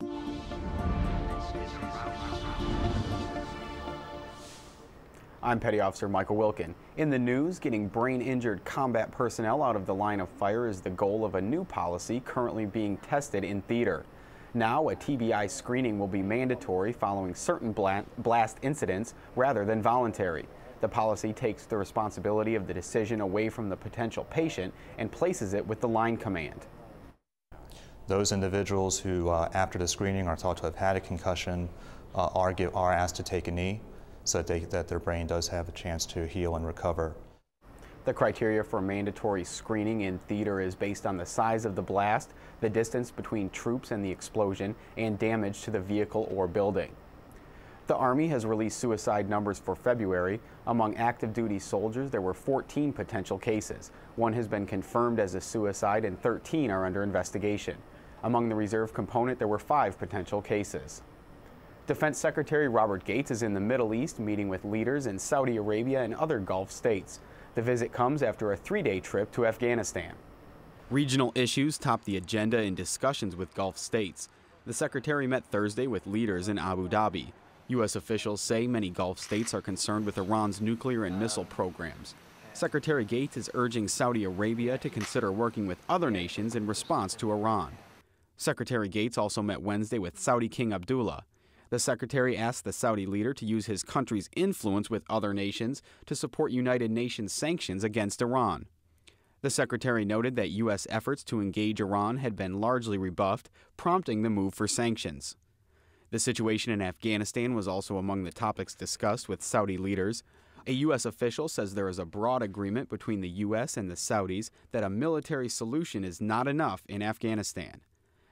I'm Petty Officer Michael Wilkin. In the news, getting brain-injured combat personnel out of the line of fire is the goal of a new policy currently being tested in theater. Now, a TBI screening will be mandatory following certain blast incidents rather than voluntary. The policy takes the responsibility of the decision away from the potential patient and places it with the line command. Those individuals who, after the screening, are thought to have had a concussion are asked to take a knee so that their brain does have a chance to heal and recover. The criteria for mandatory screening in theater is based on the size of the blast, the distance between troops and the explosion, and damage to the vehicle or building. The Army has released suicide numbers for February. Among active duty soldiers, there were 14 potential cases. One has been confirmed as a suicide and 13 are under investigation. Among the reserve component, there were 5 potential cases. Defense Secretary Robert Gates is in the Middle East meeting with leaders in Saudi Arabia and other Gulf states. The visit comes after a 3-day trip to Afghanistan. Regional issues top the agenda in discussions with Gulf states. The Secretary met Thursday with leaders in Abu Dhabi. U.S. officials say many Gulf states are concerned with Iran's nuclear and missile programs. Secretary Gates is urging Saudi Arabia to consider working with other nations in response to Iran. Secretary Gates also met Wednesday with Saudi King Abdullah. The Secretary asked the Saudi leader to use his country's influence with other nations to support United Nations sanctions against Iran. The Secretary noted that U.S. efforts to engage Iran had been largely rebuffed, prompting the move for sanctions. The situation in Afghanistan was also among the topics discussed with Saudi leaders. A U.S. official says there is a broad agreement between the U.S. and the Saudis that a military solution is not enough in Afghanistan.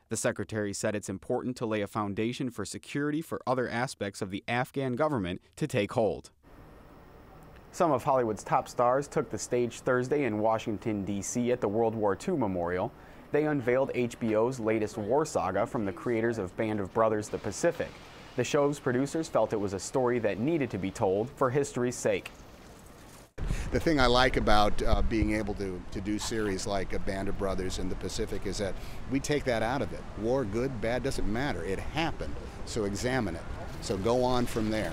The Secretary said it's important to lay a foundation for security for other aspects of the Afghan government to take hold. Some of Hollywood's top stars took the stage Thursday in Washington, D.C. at the World War II Memorial. They unveiled HBO's latest war saga from the creators of Band of Brothers: The Pacific. The show's producers felt it was a story that needed to be told for history's sake. The thing I like about being able to do series like A Band of Brothers in the Pacific is that we take that out of it. War, good, bad, doesn't matter. It happened, so examine it. So go on from there.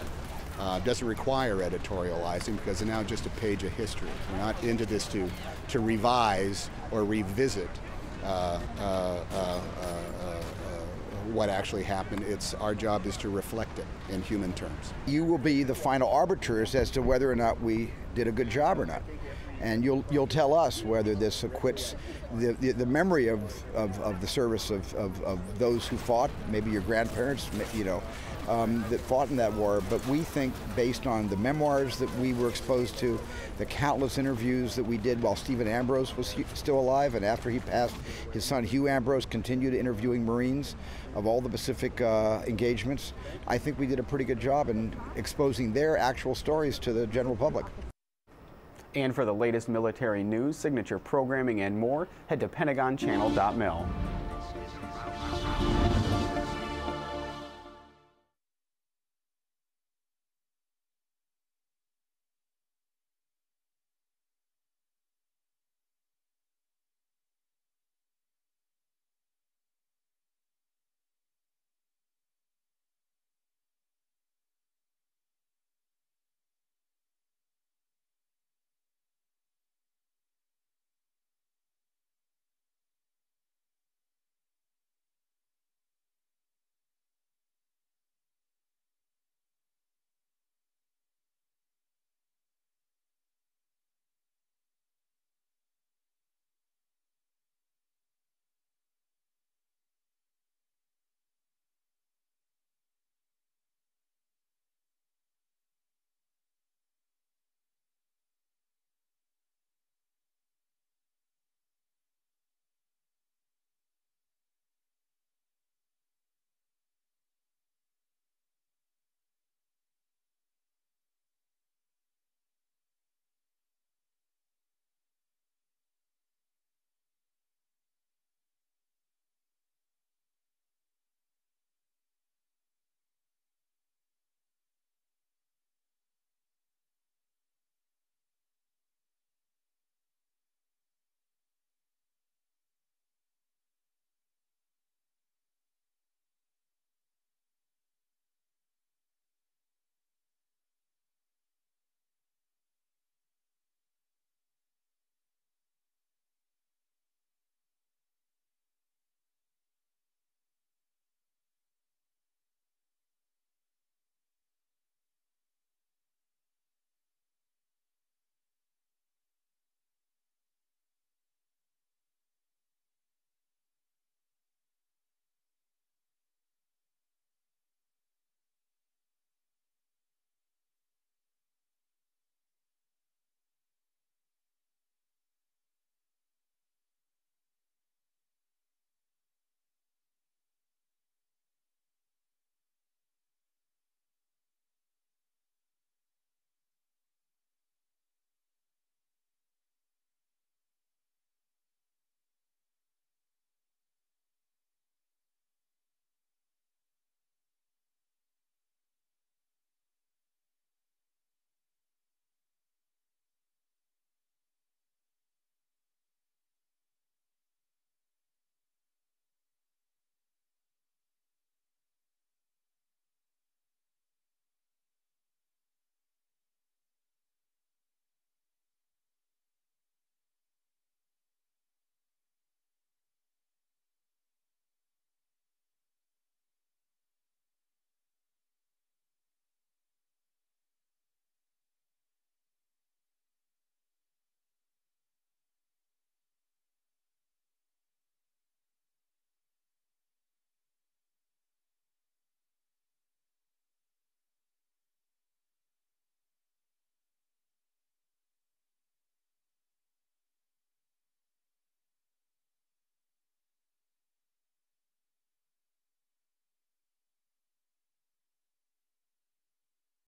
Doesn't require editorializing because it's now just a page of history. We're not into this to revise or revisit what actually happened. Our job is to reflect it in human terms. You will be the final arbiters as to whether or not we did a good job or not. And you'll tell us whether this acquits the memory of the service of those who fought, maybe your grandparents, that fought in that war. But we think, based on the memoirs that we were exposed to, the countless interviews that we did while Stephen Ambrose was still alive, and after he passed, his son Hugh Ambrose continued interviewing Marines of all the Pacific engagements. I think we did a pretty good job in exposing their actual stories to the general public. And for the latest military news, signature programming, and more, head to PentagonChannel.mil.